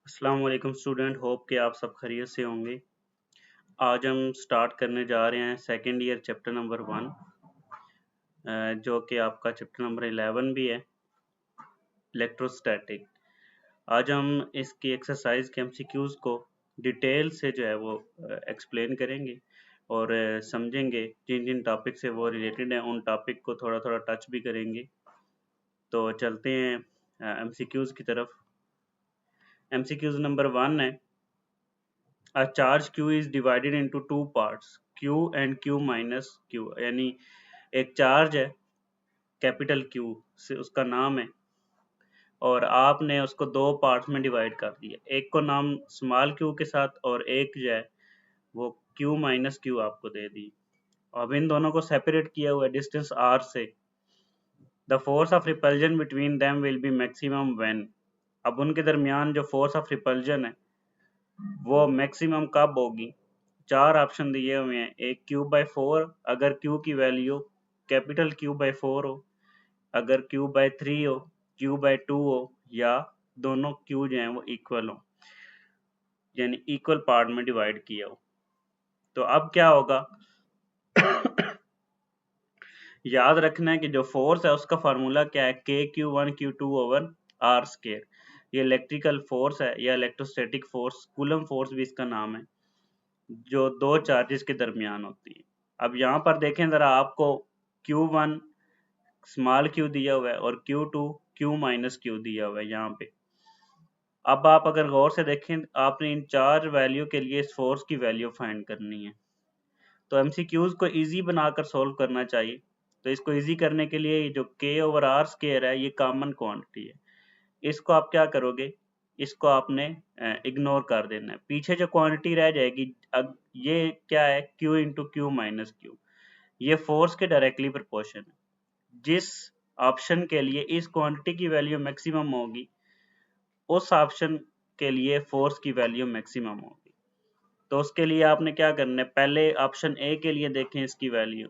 अस्सलाम वालेकुम student, hope कि आप सब खैरियत से होंगे। आज हम स्टार्ट करने जा रहे हैं सेकंड ईयर चैप्टर नंबर 1, जो कि आपका चैप्टर नंबर 11 भी है, इलेक्ट्रोस्टैटिक। आज हम इसकी एक्सरसाइज के एमसीक्यूज को डिटेल से जो है वो एक्सप्लेन करेंगे और समझेंगे। जिन जिन टॉपिक से वो रिलेटेड हैं उन टॉपिक को थोड़ा थोड़ा टच भी करेंगे। तो चलते हैं एमसीक्यूज की तरफ। एमसीक्यूज नंबर 1 है, a charge q is divided into two parts, q and q minus q। यानी एक चार्ज है कैपिटल Q से, उसका नाम है, और आपने उसको दो पार्ट्स में डिवाइड कर दिया। एक को नाम स्मॉल q के साथ और एक जो है वो q माइनस q आपको दे दी। अब इन दोनों को सेपरेट किया हुआ है डिस्टेंस r से। The force of repulsion between them will be maximum when. अब उनके दरमियान जो फोर्स ऑफ रिपल्जन है वो मैक्सिमम कब होगी। चार ऑप्शन दिए हुए हैं। एक q/4 अगर q की वैल्यू कैपिटल Q/4 हो, अगर q/3 हो, q/2 हो, या दोनों q जो हैं वो इक्वल हो, यानी इक्वल पार्ट में डिवाइड किया हो। तो अब क्या होगा याद रखना है कि जो फोर्स है उसका फार्मूला क्या है, KQ1Q2/r²। ये इलेक्ट्रिकल फोर्स है या इलेक्ट्रोस्टैटिक फोर्स, कूलम फोर्स भी इसका नाम है, जो दो चार्जेस के दरमियान होती है। अब यहाँ पर देखें जरा, आपको Q1 स्मॉल q दिया हुआ है और Q2 Q माइनस Q दिया हुआ है यहाँ पे। अब आप अगर गौर से देखें, आपने इन चार वैल्यू के लिए इस फोर्स की वैल्यू फाइंड करनी है। तो एमसीक्यूज को इजी बनाकर सोल्व करना चाहिए। तो इसको इजी करने के लिए जो k/r² है ये कॉमन क्वांटिटी है, इसको आप क्या करोगे, इसको आपने इग्नोर कर देना है। पीछे जो क्वांटिटी रह जाएगी, अब ये क्या है, Q into Q minus Q, ये फोर्स के डायरेक्टली प्रोपोर्शन है। जिस ऑप्शन के लिए इस क्वांटिटी की वैल्यू मैक्सिमम होगी उस ऑप्शन के लिए फोर्स की वैल्यू मैक्सिमम होगी। तो उसके लिए आपने क्या करना है, पहले ऑप्शन ए के लिए देखें, इसकी value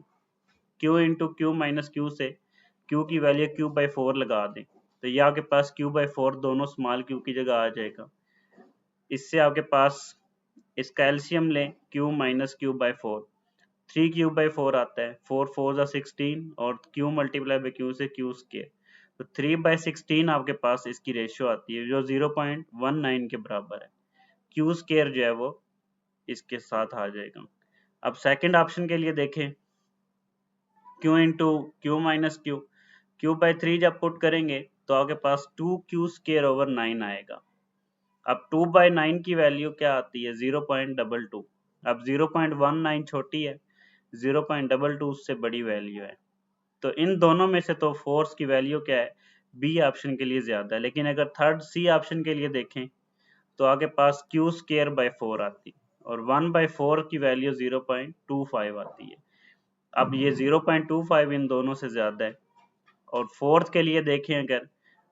Q into Q minus Q से Q की वैल्यू Q/4 लगा दें, तो ये आपके पास Q/4 दोनों स्मॉल q की जगह आ जाएगा। इससे आपके पास इसका एलसीएम लें, Q माइनस Q/4, 3Q/4 आता है, 4×4=16 और Q मल्टीप्लाई बाई Q से Q², तो 3/16 आपके पास इसकी रेशियो आती है, जो 0.19 के बराबर है। Q² जो है वो इसके साथ आ जाएगा। अब सेकंड ऑप्शन के लिए देखें, Q into Q minus Q, Q/3 जब पुट करेंगे तो आपके पास 2Q²/9 आएगा। अब 2/9 की वैल्यू क्या आती है, 0.22। अब 0.19 छोटी है, 0.22 उससे बड़ी वैल्यू है। तो इन दोनों में से तो फोर्स की वैल्यू क्या है, बी ऑप्शन के लिए ज्यादा है। लेकिन अगर थर्ड सी ऑप्शन के लिए देखें तो आपके पास Q²/4 आती है और 1/4 की वैल्यू 0.25 आती है। अब ये 0.25 इन दोनों से ज्यादा है। और फोर्थ के लिए देखें,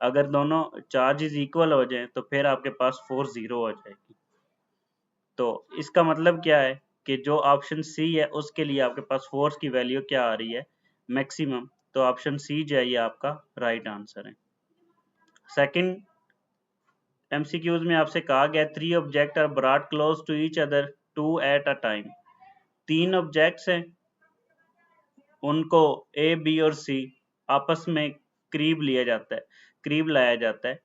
अगर दोनों चार्जेस इक्वल हो जाएं तो फिर आपके पास फोर्स 0 हो जाएगी। तो इसका मतलब क्या है कि जो ऑप्शन सी है उसके लिए आपके पास फोर्स की वैल्यू क्या आ रही है, मैक्सिमम। तो ऑप्शन सी जो है ये आपका राइट आंसर है। सेकंड एमसीक्यूज में आपसे कहा गया, 3 object are brought close to each other 2 at a time. 3 objects हैं, उनको ए, बी और सी आपस में करीब लिया जाता है, करीब लाया जाता है,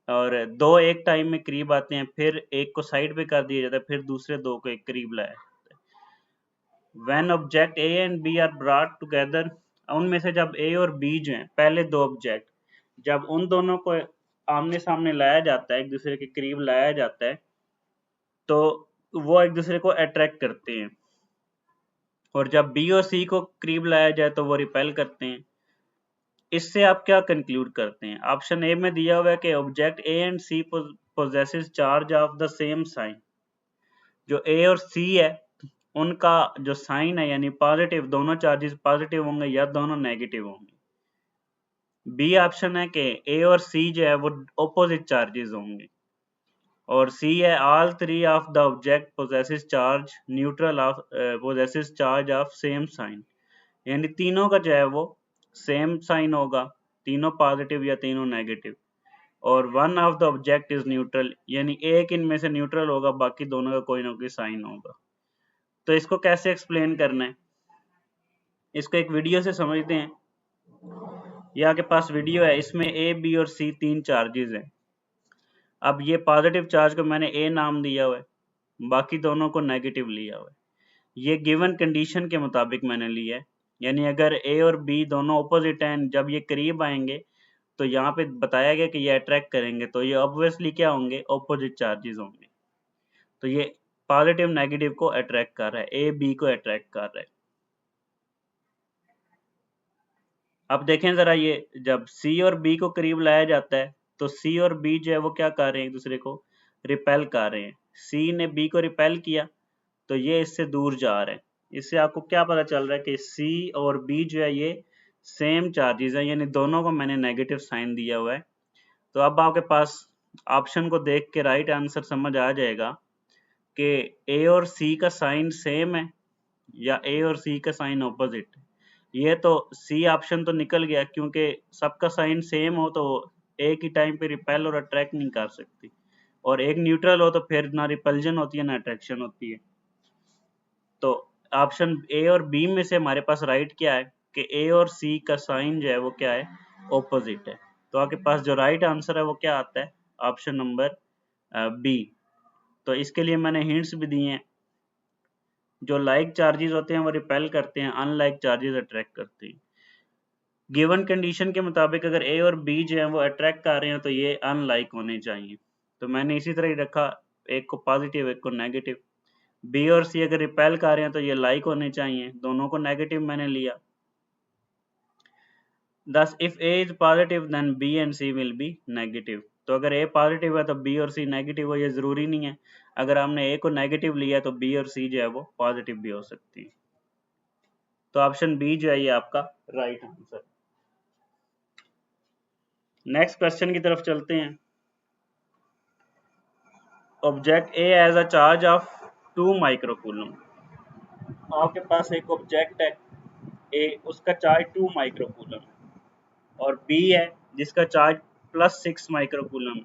और दो एक टाइम में करीब आते हैं, फिर एक को साइड पे कर दिया जाता है, फिर दूसरे दो को एक करीब लाया जाता है। When object A and B are brought together, उनमें से जब ए और बी जो हैं, पहले दो ऑब्जेक्ट, जब उन दोनों को आमने सामने लाया जाता है, एक दूसरे के करीब लाया जाता है, तो वो एक दूसरे को अट्रैक्ट करते हैं। और जब बी और सी को करीब लाया जाए तो वो रिपेल करते हैं। इससे आप क्या कंक्लूड करते हैं, ऑप्शन ए में दिया हुआ है कि object A and C possesses charge of the same sign. जो ए और सी है उनका जो साइन है, यानी पॉजिटिव, दोनों चार्जेस पॉजिटिव होंगे या दोनों नेगेटिव होंगे। बी ऑप्शन है कि ए और सी जो है वो ऑपोजिट चार्जेस होंगे। और सी है, all three of the object possesses charge neutral of possesses charge of same sign, यानी तीनों का जो है वो सेम साइन होगा, तीनों पॉजिटिव या तीनों नेगेटिव। और one of the object is neutral, यानी एक इनमें से न्यूट्रल होगा, बाकी दोनों का कोई ना कोई साइन होगा। तो इसको कैसे एक्सप्लेन करना है, इसको एक वीडियो से समझते हैं। ये आपके पास वीडियो है, इसमें ए बी और सी तीन चार्जेस हैं। अब ये पॉजिटिव चार्ज को मैंने ए नाम दिया हुआ है, बाकी दोनों को नेगेटिव लिया हुआ है। ये गिवन कंडीशन के मुताबिक मैंने लिया है, यानी अगर ए और बी दोनों ऑपोजिट हैं, जब ये करीब आएंगे तो यहाँ पे बताया गया कि ये अट्रैक्ट करेंगे, तो ये ऑब्वियसली क्या होंगे, ऑपोजिट चार्जेस होंगे। तो ये पॉजिटिव नेगेटिव को अट्रैक्ट कर रहा है, ए बी को अट्रैक्ट कर रहा है। अब देखें जरा, ये जब सी और बी को करीब लाया जाता है तो सी और बी जो है वो क्या कर रहे हैं, एक दूसरे को रिपेल कर रहे हैं। सी ने बी को रिपेल किया तो ये इससे दूर जा रहे हैं। इससे आपको क्या पता चल रहा है कि सी और बी जो है ये सेम चार्जेस है, यानी दोनों को मैंने नेगेटिव साइन दिया हुआ है। तो अब आपके पास ऑप्शन को देख के राइट आंसर समझ आ जाएगा कि ए और सी का साइन सेम है या ए और सी का साइन ऑपोजिट है। ये तो सी ऑप्शन तो निकल गया, क्योंकि सबका साइन सेम हो तो एक ही टाइम पे रिपेल और अट्रैक्ट नहीं कर सकती, और एक न्यूट्रल हो तो फिर ना रिपल्जन होती है ना अट्रैक्शन होती है। तो ऑप्शन ए और बी में से हमारे पास राइट क्या है कि ए और सी का साइन जो है वो क्या है, ऑपोजिट है। तो आपके पास जो राइट आंसर है वो क्या आता है, ऑप्शन नंबर बी। तो इसके लिए मैंने हिंट्स भी दिए हैं। जो लाइक चार्जेस होते हैं वो रिपेल करते हैं, अनलाइक चार्जेस अट्रैक्ट करते हैं। गिवन कंडीशन के मुताबिक अगर ए और बी जो है वो अट्रैक्ट कर रहे हैं तो ये अनलाइक होने चाहिए। तो मैंने इसी तरह ही रखा, एक को पॉजिटिव एक को नेगेटिव। बी और सी अगर रिपेल कर रहे हैं तो ये लाइक होने चाहिए, दोनों को नेगेटिव मैंने लिया। Thus, if A is positive, then B and C will be negative. तो अगर A पॉजिटिव है तो B और C नेगेटिव हो, ये जरूरी नहीं है। अगर हमने A को नेगेटिव लिया तो B और C जो है वो पॉजिटिव भी हो सकती है। तो ऑप्शन बी जो है ये आपका राइट आंसर। नेक्स्ट क्वेश्चन की तरफ चलते हैं। Object A as a charge of 2 microcoulomb. आपके पास एक ऑब्जेक्ट है ए, उसका चार्ज 2 माइक्रोकूलम और बी है जिसका चार्ज +6 माइक्रोकूलम।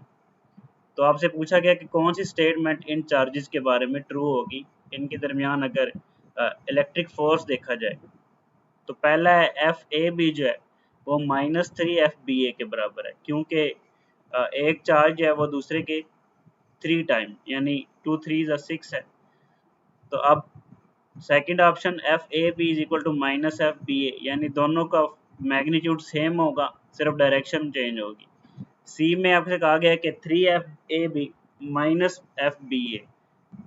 तो आपसे पूछा गया कि कौन सी स्टेटमेंट इन चार्जेस के बारे में ट्रू होगी, इनके दरमियान अगर इलेक्ट्रिक फोर्स देखा जाए। तो पहला है एफ ए बी जो है वो -3 एफ बी ए के बराबर है, क्योंकि एक चार्ज है वो दूसरे के 3 टाइम, यानी 2 3 6 है। तो अब second option F A B is equal to -FBA, यानी दोनों का मैग्नीट्यूड सेम होगा, सिर्फ डायरेक्शन चेंज होगी। सी में आपसे कहा गया है कि 3FAB -FBA,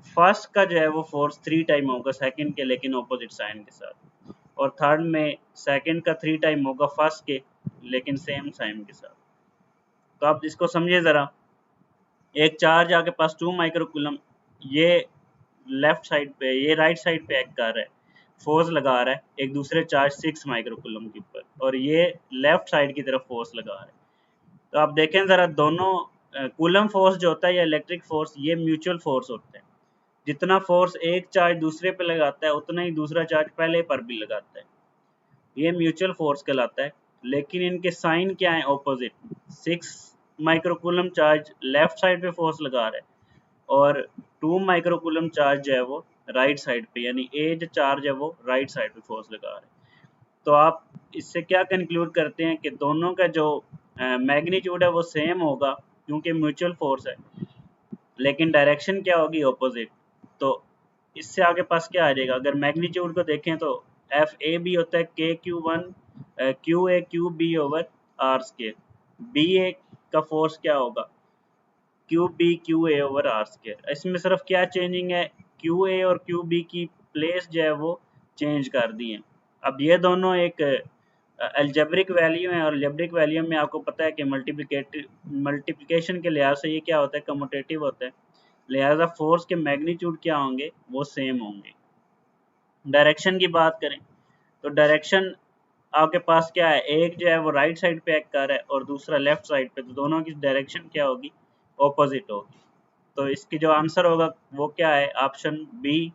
फर्स्ट का जो है वो फोर्स 3 टाइम होगा सेकंड के, लेकिन ऑपोजिट साइन के साथ। और थर्ड में सेकंड का 3 टाइम होगा फर्स्ट के, लेकिन सेम साइन के साथ। तो आप इसको समझिए ज़रा। एक चार्ज आपके पास 2 माइक्रोकूलम, ये लेफ्ट साइड पे, ये राइट साइड पे एक्ट कर रहा है, फोर्स लगा रहा है एक दूसरे चार्ज 6 माइक्रोकूलम के ऊपर, और ये लेफ्ट साइड की तरफ फोर्स लगा रहा है। तो आप देखें ज़रा, दोनों कूलम फोर्स जो होता है या इलेक्ट्रिक फोर्स, ये म्यूचुअल फोर्स होते हैं। जितना फोर्स एक चार्ज दूसरे पे लगाता है उतना ही दूसरा चार्ज पहले पर भी लगाता है, ये म्यूचुअल फोर्स कहलाता है। लेकिन इनके साइन क्या है, opposite. 6 microcoulomb charge left side पे फोर्स लगा रहा है और 2 माइक्रोकूलम चार्ज जो है वो राइट साइड पे, यानी ए जो चार्ज है वो राइट साइड पे फोर्स लगा रहा है। तो आप इससे क्या कंक्लूड करते हैं कि दोनों का जो मैग्नीट्यूड है वो सेम होगा, क्योंकि म्यूचुअल फोर्स है, लेकिन डायरेक्शन क्या होगी, ऑपोजिट। तो इससे आगे पास क्या आ जाएगा, अगर मैग्नीट्यूड को देखें तो एफ ए बी होता है KQ1 QA/QB/R²। बी ए का फोर्स क्या होगा, QB/QA/R²। इसमें सिर्फ क्या चेंजिंग है, QA और QB की प्लेस जो है वो चेंज कर दी है। अब ये दोनों एक अलजेब्रिक वैल्यू है, और अलजेब्रिक वैल्यू में आपको पता है कि मल्टीप्लिकेशन के लिहाज से ये क्या होता है, कम्यूटेटिव होता है, लिहाजा फोर्स के मैग्नीट्यूड क्या होंगे, वो सेम होंगे। डायरेक्शन की बात करें तो डायरेक्शन आपके पास क्या है, एक जो है वो राइट साइड पे एक्ट कर रहा है और दूसरा लेफ्ट साइड पे, तो दोनों की डायरेक्शन क्या होगी, ऑपोजिट होगी। तो इसकी जो आंसर होगा वो क्या है, ऑप्शन बी,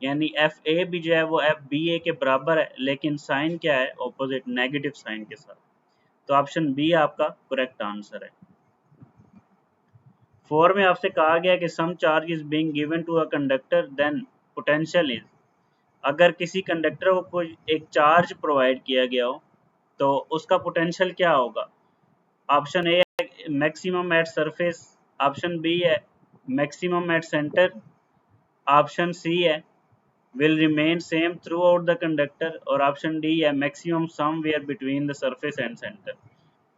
यानी एफ ए बी जो है वो एफ बी ए के बराबर है, लेकिन साइन क्या है, ऑपोजिट, नेगेटिव साइन के साथ। तो ऑप्शन बी आपका करेक्ट आंसर है। 4 में आपसे कहा गया कि some charge is being given to a conductor then potential is, अगर किसी कंडक्टर को कोई एक चार्ज प्रोवाइड किया गया हो तो उसका पोटेंशियल क्या होगा। ऑप्शन ए है maximum at surface, option B है maximum at centre, option C है will remain same throughout the conductor और ऑप्शन डी है maximum somewhere between the surface and center।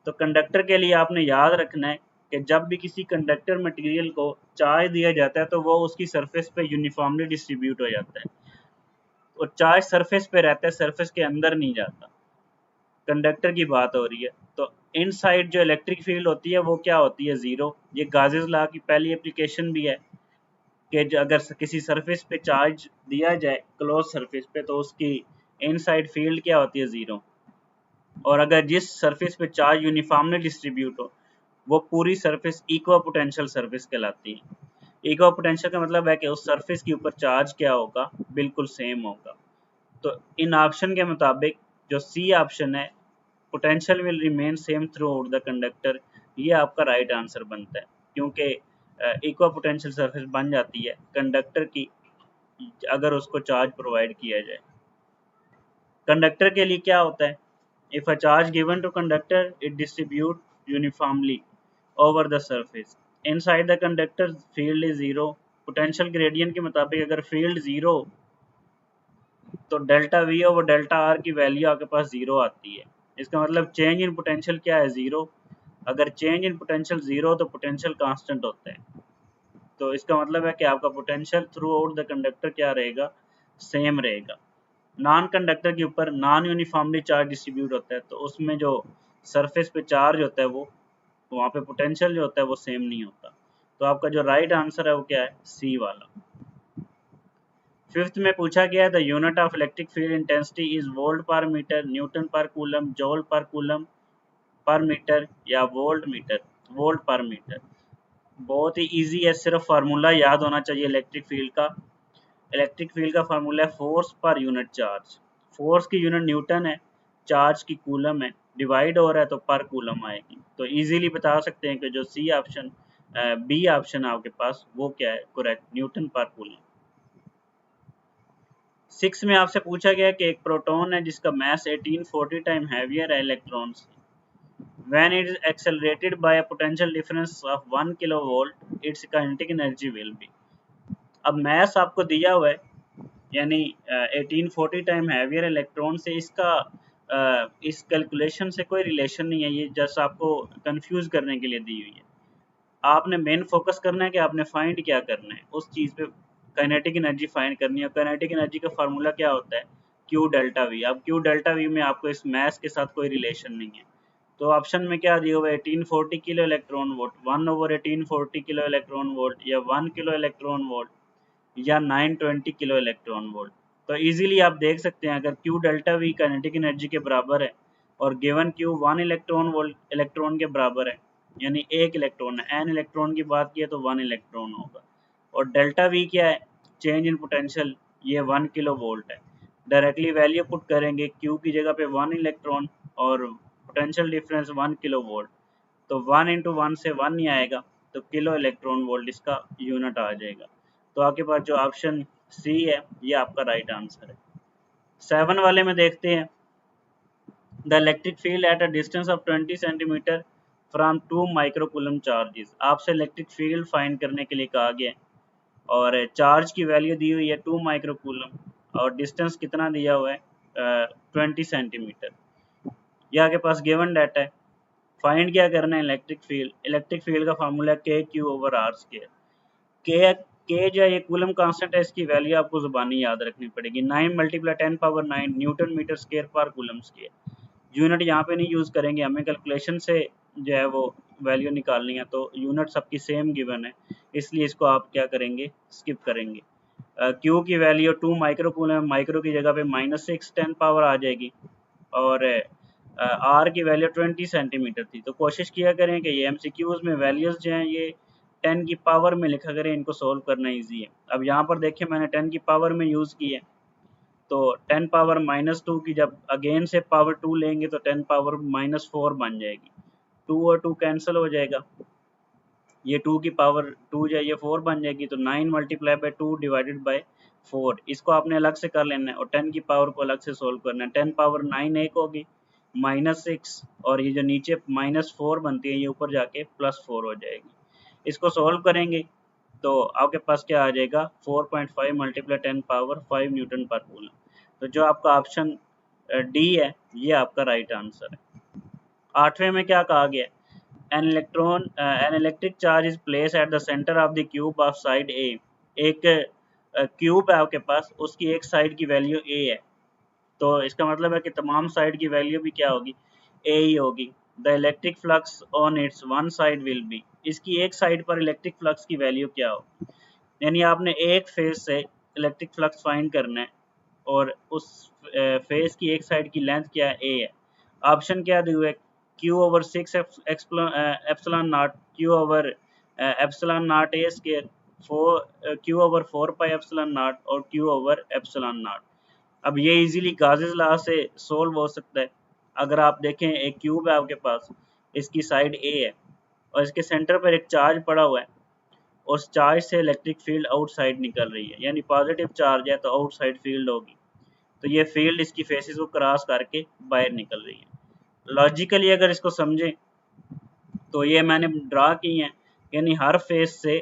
तो कंडक्टर के लिए आपने याद रखना है कि जब भी किसी कंडक्टर मटेरियल को चार्ज दिया जाता है तो वो उसकी सरफेस पे यूनिफॉर्मली डिस्ट्रीब्यूट हो जाता है और चार्ज सरफेस पे रहता है, सरफेस के अंदर नहीं जाता। कंडक्टर की बात हो रही है तो इनसाइड जो इलेक्ट्रिक फील्ड होती है वो क्या होती है, जीरो। ये गाजेस लॉ की पहली एप्लीकेशन भी है कि अगर किसी सरफेस पे चार्ज दिया जाए क्लोज सरफेस पे तो उसकी इनसाइड फील्ड क्या होती है, जीरो। और अगर जिस सरफेस पे चार्ज यूनिफॉर्मली डिस्ट्रीब्यूट हो वो पूरी सरफेस इक्वा पोटेंशियल सरफेस कहलाती है। इक्वा पोटेंशियल का मतलब है कि उस सरफेस के ऊपर चार्ज क्या होगा, बिल्कुल सेम होगा। तो इन ऑप्शन के मुताबिक जो सी ऑप्शन है potential will remain same through out the conductor, ये आपका राइट आंसर बनता है क्योंकि इक्वा पोटेंशियल सरफेस बन जाती है कंडक्टर की अगर उसको चार्ज प्रोवाइड किया जाए। कंडक्टर के लिए क्या होता है, if a charge given to conductor it distribute uniformly over the surface, inside the conductor field is zero. Potential gradient के मुताबिक अगर फील्ड जीरो तो delta V over delta R की वैल्यू आपके पास जीरो आती है। इसका मतलब चेंज इन पोटेंशियल क्या है, जीरो। अगर चेंज इन पोटेंशियल जीरो तो पोटेंशियल कांस्टेंट होता है। तो इसका मतलब है कि आपका potential through out the conductor क्या रहेगा, सेम रहेगा। नॉन कंडक्टर के ऊपर नॉन यूनिफॉर्मली चार्ज डिस्ट्रीब्यूट होता है तो उसमें जो सरफेस पे चार्ज होता है वो वहाँ पे पोटेंशियल जो होता है वो सेम नहीं होता। तो आपका जो राइट आंसर है वो क्या है, सी वाला। फिफ्थ में पूछा गया the unit of electric field intensity is volt पर मीटर, न्यूटन पर कूलम, जॉल पर कूलम पर मीटर या वोल्ट मीटर, वोल्ट पर मीटर। बहुत ही इजी है, सिर्फ फार्मूला याद होना चाहिए इलेक्ट्रिक फील्ड का। इलेक्ट्रिक फील्ड का फार्मूला है force per unit charge. Force की यूनिट न्यूटन है, चार्ज की कूलम है, डिवाइड हो रहा है तो पर कूलम आएगी। तो इजीली बता सकते हैं कि जो सी ऑप्शन बी ऑप्शन है आपके पास वो क्या है करेक्ट, न्यूटन पर कूलम। 6 में आपसे पूछा गया कि एक प्रोटॉन है जिसका मास 1840 टाइम हैवियर है इलेक्ट्रॉन से। When it is accelerated by a potential difference of 1 kilovolt, its kinetic energy will be। अब मास आपको दिया हुआ है यानी 1840 टाइम हैवियर इलेक्ट्रॉन से, इसका इस कैलकुलेशन से कोई रिलेशन नहीं है, ये जस्ट आपको कंफ्यूज करने के लिए दी हुई है। आपने मेन फोकस करना है कि आपने फाइंड क्या करना है, उस चीज़ पे काइनेटिक एनर्जी फाइंड करनी है। काइनेटिक एनर्जी का फार्मूला क्या होता है, क्यू डेल्टा वी। अब क्यू डेल्टा वी में आपको इस मैस के साथ कोई रिलेशन नहीं है। तो ऑप्शन में क्या दिया हुआ है, 1840 kilo electron volt, 1/1840 kilo electron volt या 1 किलो इलेक्ट्रॉन वोल्ट या 920 किलो इलेक्ट्रॉन वोल्ट। तो इजीली आप देख सकते हैं अगर Q delta we kinetic energy के बराबर है और given Q 1 electron volt electron के बराबर है यानी एक इलेक्ट्रॉन है, एन इलेक्ट्रॉन की बात की है तो 1 इलेक्ट्रॉन होगा। और डेल्टा वी क्या है, चेंज इन पोटेंशियल, ये 1 किलो वोल्ट है। डायरेक्टली वैल्यू पुट करेंगे क्यू की जगह पे 1 इलेक्ट्रॉन और पोटेंशियल डिफरेंस 1 किलो वोल्ट, तो 1 इंटू 1 से 1 नहीं आएगा तो किलो इलेक्ट्रॉन वोल्ट इसका यूनिट आ जाएगा। तो आपके पास जो ऑप्शन सी है ये आपका राइट आंसर है। 7 वाले में देखते हैं the electric field at a distance of 20 centimetre from 2 microcoulomb charges. आपसे इलेक्ट्रिक फील्ड फाइंड करने के लिए कहा गया है और चार्ज की वैल्यू दी हुई है 2 माइक्रोकूलम और डिस्टेंस कितना दिया हुआ है 20 सेंटीमीटर। यह आपके पास गिवन डाटा है। फाइंड क्या करना है, इलेक्ट्रिक फील्ड। इलेक्ट्रिक फील्ड का फार्मूला के क्यू ओवर आर स्क्वायर। के जो ये कूलम कांस्टेंट है इसकी वैल्यू आपको जुबानी याद रखनी पड़ेगी, 9 × 10⁻⁹ न्यूटन मीटर स्क्वायर पर कूलम स्क्वायर। यूनिट यहाँ पे नहीं यूज़ करेंगे, हमें कैलकुलेशन से जो है वो वैल्यू निकालनी है तो यूनिट सबकी सेम गिवन है इसलिए इसको आप क्या करेंगे, स्किप करेंगे। क्यू की वैल्यू 2 माइक्रो कूलम, माइक्रो की जगह पे -6 10 पावर आ जाएगी और आर की वैल्यू 20 सेंटीमीटर थी। तो कोशिश किया करें कि ये एमसीक्यूज में वैल्यूज जो हैं ये 10 की पावर में लिखा करें, इनको सोल्व करना इजी है। अब यहाँ पर देखिए मैंने 10 की पावर में यूज़ की है तो 10 पावर -2 की जब अगेन से पावर 2 लेंगे तो 10 पावर -4 बन जाएगी, 2 और 2 कैंसिल हो जाएगा ये 2 की पावर 2 जो है ये 4 बन जाएगी, तो 9 मल्टीप्लाई बाई 2 डिवाइडेड बाई 4, इसको आपने अलग से कर लेना है और 10 की पावर को अलग से सोल्व करना है। 10 पावर 9 एक होगी, -6 और ये जो नीचे -4 बनती है ये ऊपर जाके +4 हो जाएगी। इसको सोल्व करेंगे तो आपके पास क्या आ जाएगा, 4.5 मल्टीप्लाई 10 पावर 5 न्यूटन पर कूलम। तो जो आपका ऑप्शन डी है ये आपका राइट आंसर है। 8वें में क्या कहा गया है, an electric charge is placed at the center of the cube of side A। एक क्यूब है आपके पास, उसकी एक साइड की वैल्यू A है, तो इसका मतलब है कि तमाम साइड की वैल्यू भी क्या होगी, A ही होगी। The electric flux on it's one side will be, इसकी एक साइड पर इलेक्ट्रिक फ्लक्स की वैल्यू क्या होगी, यानी आपने एक फेज से इलेक्ट्रिक फ्लक्स फाइंड करना है और उस फेज की एक साइड की लेंथ क्या है, A है। ऑप्शन क्या दिए हुए, Q/6 epsilon not Q/ε0 A square, Q/4 pi epsilon not और Q/ε0। अब ये इजीली गाजेस लॉ से सोल्व हो सकता है। अगर आप देखें एक क्यूब है आपके पास, इसकी साइड A है और इसके सेंटर पर एक चार्ज पड़ा हुआ है, उस चार्ज से इलेक्ट्रिक फील्ड आउटसाइड निकल रही है, यानी पॉजिटिव चार्ज है तो आउटसाइड फील्ड होगी, तो ये फील्ड इसकी फेसेस को क्रॉस करके बाहर निकल रही है। लॉजिकली अगर इसको समझें तो ये मैंने ड्रा की है, यानी हर फेस से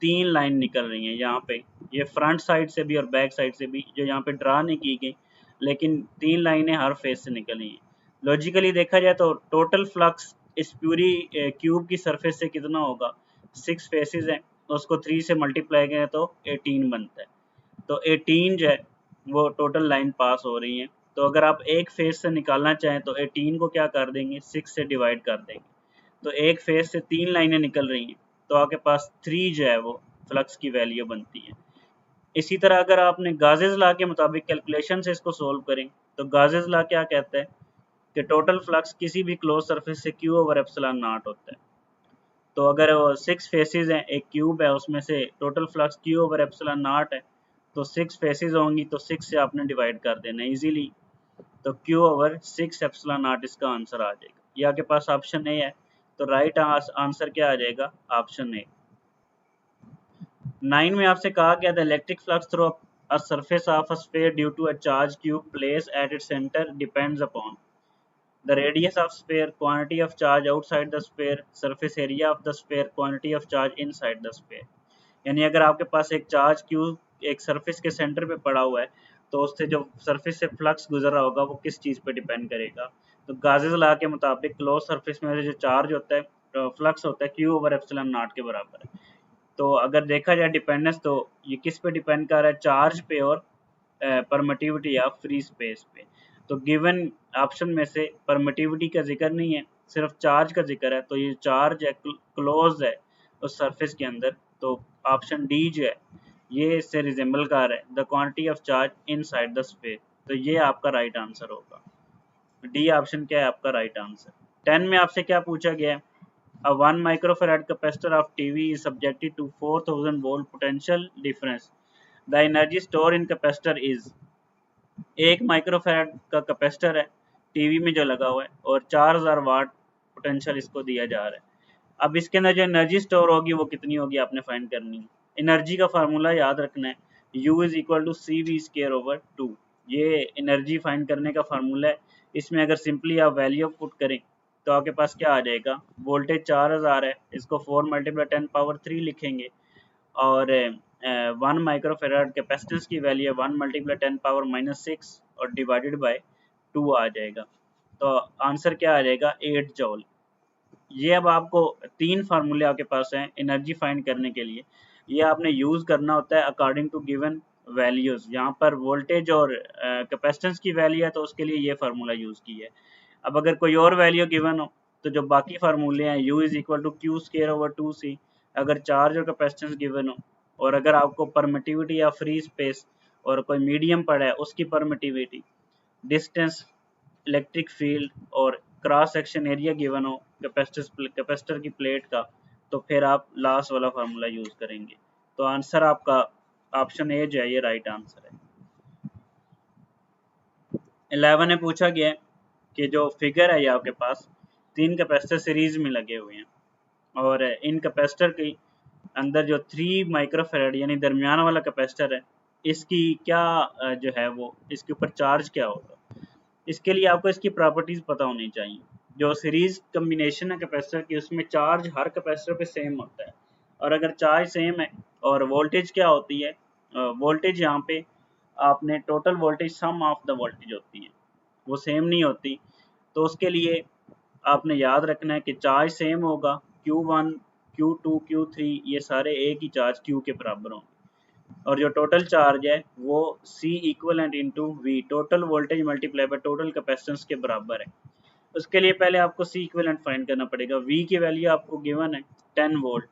3 लाइन निकल रही हैं यहाँ पे, ये फ्रंट साइड से भी और बैक साइड से भी, जो यहाँ पे ड्रा नहीं की गई, लेकिन 3 लाइनें हर फेस से निकल रही हैं। लॉजिकली देखा जाए तो टोटल फ्लक्स इस पूरी क्यूब की सरफेस से कितना होगा, 6 फेसेस हैं, तो उसको 3 से मल्टीप्लाई करें तो 18 बनता है, तो 18 जो है वो टोटल लाइन पास हो रही है। तो अगर आप एक फेस से निकालना चाहें तो 18 को क्या कर देंगे, 6 से डिवाइड कर देंगे, तो एक फेज से 3 लाइनें निकल रही हैं, तो आपके पास 3 जो है वो फ्लक्स की वैल्यू बनती है। इसी तरह अगर आपने गाजेस लॉ के मुताबिक कैलकुलेशन से इसको सोल्व करें तो गाजेस लॉ क्या कहता है कि टोटल फ्लक्स किसी भी क्लोज सरफेस से Q/ε0 होता है। तो अगर 6 फेसेस हैं, एक क्यूब है, उसमें से टोटल फ्लक्स Q/ε0 है, तो 6 फेसेस होंगी तो 6 से आपने डिवाइड कर देना इजीली, तो Q/6ε0 इसका आंसर आ जाएगा। ये आपके पास ऑप्शन ए है, तो राइट आंसर क्या आ जाएगा, ऑप्शन ए। 9 में आपसे कहा गया था electric flux through a surface of a sphere due to a charge cube place at its centre depends upon the radius of sphere, quantity of charge outside the sphere, surface area of the sphere, quantity of charge inside the sphere. यानी अगर आपके पास एक charge cube एक surface के centre पे पड़ा हुआ है, तो उससे जो सरफेस से फ्लक्स गुजर रहा होगा वो किस चीज़ पे डिपेंड करेगा, तो गाजेस लॉ के मुताबिक क्लोज सरफेस में जो चार्ज होता है फ्लक्स होता है Q/ε0 के बराबर है। तो अगर देखा जाए डिपेंडेंस तो ये किस पे डिपेंड कर रहा है, चार्ज पे और परमिटिविटी या फ्री स्पेस पे। तो गिवन ऑप्शन में से परमिटिविटी का जिक्र नहीं है, सिर्फ चार्ज का जिक्र है, तो ये चार्ज है क्लोज है उस सरफेस के अंदर, तो ऑप्शन डी जो है ये इससे रिजेंबल कर रहा है the quantity of charge inside the space, तो ये आपका राइट आंसर होगा, डी ऑप्शन क्या है आपका राइट आंसर। 10 में आपसे क्या पूछा गया है, a 1 microfarad capacitor of TV is subjected to 4000 volt potential difference, the energy stored in capacitor is, एक माइक्रोफैराड का कैपेसिटर है टीवी में जो लगा हुआ है और 4000 वाट पोटेंशियल इसको दिया जा रहा है। अब इसके अंदर जो एनर्जी स्टोर होगी वो कितनी होगी आपने फाइंड करनी है। एनर्जी का फार्मूला याद रखना है, U = CV²/2, ये एनर्जी फाइंड करने का फार्मूला है। इसमें अगर सिंपली आप वैल्यू पुट करें तो आपके पास क्या आ जाएगा, वोल्टेज 4000 है, इसको 4 × 10⁻³ लिखेंगे और 1 माइक्रोफेराड कैपेसिटेंस की वैल्यू है 1 × 10⁻⁻6 और डिवाइडेड बाय 2 आ जाएगा, तो आंसर क्या आ जाएगा 8 जॉल। ये अब आपको 3 फार्मूले आपके पास हैं एनर्जी फाइंड करने के लिए, ये आपने यूज़ करना होता है अकॉर्डिंग टू गिवन वैल्यूज़। यहाँ पर वोल्टेज और कैपेसिटेंस की वैल्यू है तो उसके लिए ये फार्मूला यूज़ की है। अब अगर कोई और वैल्यू गिवन हो तो जो बाकी फार्मूले हैं U = Q²/2C, अगर चार्ज और कैपेसिटेंस गिवन हो और अगर आपको परमिटिविटी या फ्री स्पेस और कोई मीडियम पड़ा है उसकी परमिटिविटी, डिस्टेंस, इलेक्ट्रिक फील्ड और क्रॉस सेक्शन एरिया गिवन हो कैपेसिटर की प्लेट का, तो फिर आप लास्ट वाला फार्मूला यूज़ करेंगे। तो आंसर आपका ऑप्शन ए जो है ये राइट आंसर है। 11 में पूछा गया है कि जो फिगर है ये आपके पास 3 कैपेसिटर सीरीज में लगे हुए हैं और इन कैपेसिटर के अंदर जो 3 माइक्रोफेराड यानी दरमियान वाला कैपेसिटर है, इसकी क्या जो है वो इसके ऊपर चार्ज क्या होगा। इसके लिए आपको इसकी प्रॉपर्टीज पता होनी चाहिए। जो सीरीज कम्बिनेशन है कैपेसिटर की, उसमें चार्ज हर कैपेसिटर पे सेम होता है, और अगर चार्ज सेम है और वोल्टेज क्या होती है, वोल्टेज यहाँ पे आपने total voltage sum of the voltage होती है, वो सेम नहीं होती। तो उसके लिए आपने याद रखना है कि चार्ज सेम होगा, Q1 Q2 Q3 ये सारे एक ही चार्ज Q के बराबर होंगे, और जो टोटल चार्ज है वो C equivalent into V total voltage multiply by total capacitance के बराबर है। उसके लिए पहले आपको C इक्वलेंट फाइंड करना पड़ेगा। V की वैल्यू आपको गिवन है 10 वोल्ट,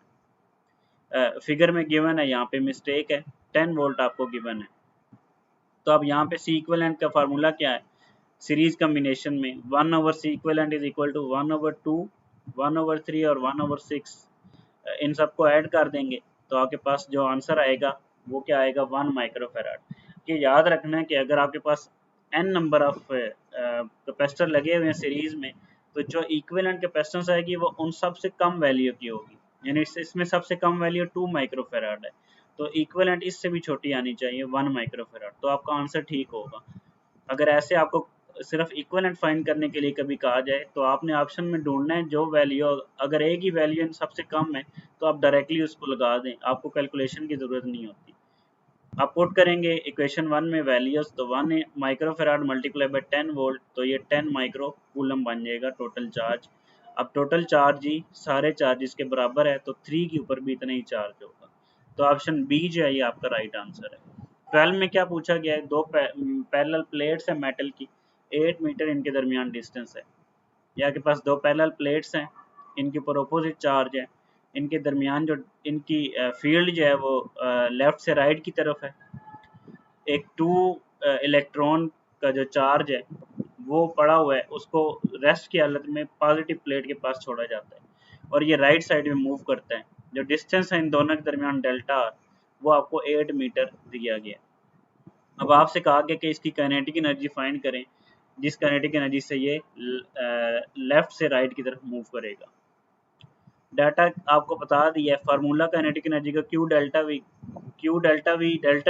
फिगर में गिवन है, यहाँ पे मिस्टेक है, 10 वोल्ट आपको गिवन है। तो अब यहाँ पे C इक्वलेंट का फार्मूला क्या है, सीरीज कम्बिनेशन में 1/C equivalent is equal to 1/2 1/3 और 1/6, इन सबको ऐड कर देंगे तो आपके पास जो आंसर आएगा वो क्या आएगा, 1 माइक्रोफेराड। ये याद रखना है कि अगर आपके पास n नंबर ऑफ कैपेसिटर लगे हुए हैं सीरीज में, तो जो इक्विवेलेंट कैपेसिटेंस आएगी वो उन सब से कम वैल्यू की होगी, यानी इसमें सबसे कम वैल्यू 2 माइक्रोफेराड है, तो इक्विवेलेंट इससे भी छोटी आनी चाहिए 1 माइक्रोफेराड, तो आपका आंसर ठीक होगा। अगर ऐसे आपको सिर्फ इक्विवेलेंट फाइंड करने के लिए कभी कहा जाए तो आपने ऑप्शन में ढूंढना है जो वैल्यू, अगर एक ही वैल्यू इन सबसे कम है तो आप डायरेक्टली उसको लगा दें, आपको कैलकुलेशन की ज़रूरत नहीं होती। आप पुट करेंगे इक्वेशन 1 में वैल्यूज, तो 1 माइक्रोफेराड मल्टीप्लाई बाय 10 वोल्ट, तो ये 10 माइक्रो कूलम बन जाएगा टोटल चार्ज। अब टोटल चार्ज ही सारे चार्जेस के बराबर है, तो 3 के ऊपर भी इतना ही चार्ज होगा, तो ऑप्शन बी जो है ये आपका राइट आंसर है। 12 में क्या पूछा गया है, दो पैरेलल प्लेट्स है मेटल की, 8 मीटर इनके दरमियान डिस्टेंस है। यहाँ के पास दो पैरेलल प्लेट्स हैं, इनके ऊपर अपोजिट चार्ज है, इनके दरमियान जो इनकी फील्ड जो है वो लेफ्ट से राइट की तरफ है। एक 2 इलेक्ट्रॉन का जो चार्ज है वो पड़ा हुआ है, उसको रेस्ट की हालत में पॉजिटिव प्लेट के पास छोड़ा जाता है और ये राइट साइड में मूव करता है। जो डिस्टेंस है इन दोनों के दरमियान डेल्टा आर, वो आपको 8 मीटर दिया गया। अब आपसे कहा गया कि इसकी काइनेटिक एनर्जी फाइंड करें, जिस काइनेटिक एनर्जी से ये लेफ्ट से राइट की तरफ मूव करेगा। डाटा आपको बता दिया है, फार्मूला काइनेटिक एनर्जी का डेल्टा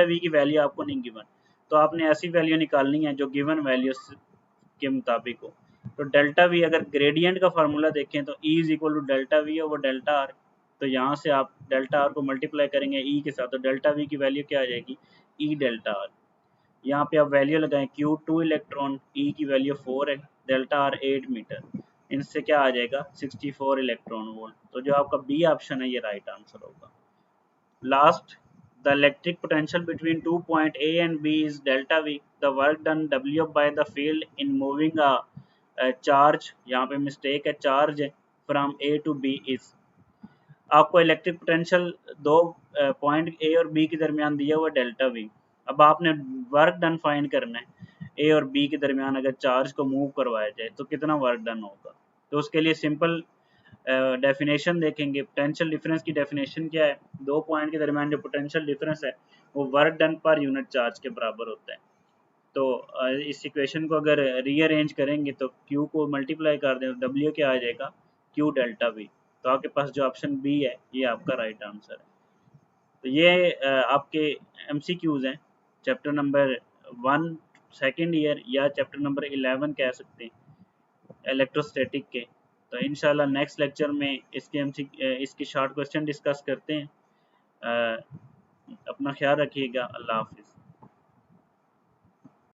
वी की वैल्यू आपको नहीं गिवन, तो आपने ऐसी वैल्यू निकालनी है जो गिवन वैल्यू के मुताबिक हो। तो डेल्टा वी अगर ग्रेडियंट का फार्मूला देखें तो E is equal to delta V over delta R, तो यहाँ से आप डेल्टा आर को मल्टीप्लाई करेंगे E के साथ, तो डेल्टा वी की वैल्यू क्या आ जाएगी, E डेल्टा आर। यहाँ पे आप वैल्यू लगाएं, Q2 इलेक्ट्रॉन, E की वैल्यू 4 है, डेल्टा आर 8 मीटर, इनसे क्या आ जाएगा 64 इलेक्ट्रॉन वोल्ट, तो जो आपका बी ऑप्शन है ये राइट आंसर होगा। Last, the electric potential between 2 point A and B is delta V. The work done W by the field in moving a charge, यहाँ पे मिस्टेक है, चार्ज है, from A to B is। आपको electric potential दो point A और B के दरमियान दिया हुआ डेल्टा वी। अब आपने वर्क डन फाइंड करना है, ए और बी के दरमियान अगर चार्ज को मूव करवाया जाए तो कितना वर्क डन होगा। तो उसके लिए सिंपल डेफिनेशन देखेंगे। पोटेंशियल डिफरेंस की डेफिनेशन क्या है, दो पॉइंट के दरमियान जो पोटेंशियल डिफरेंस है वो work done per unit charge के बराबर होता है। तो इस इक्वेशन को अगर रीअरेंज करेंगे तो Q को मल्टीप्लाई कर दें तो W क्या आ जाएगा, Q डेल्टा V। तो आपके पास जो ऑप्शन बी है ये आपका राइट आंसर है। तो ये आपके MCQs हैं चैप्टर नंबर 1 सेकेंड ईयर या चैप्टर नंबर 11 कह सकते हैं इलेक्ट्रोस्टैटिक के। तो इंशाल्लाह नेक्स्ट लेक्चर में इसके शॉर्ट क्वेश्चन डिस्कस करते हैं। अपना ख्याल रखिएगा। अल्लाह हाफिज़।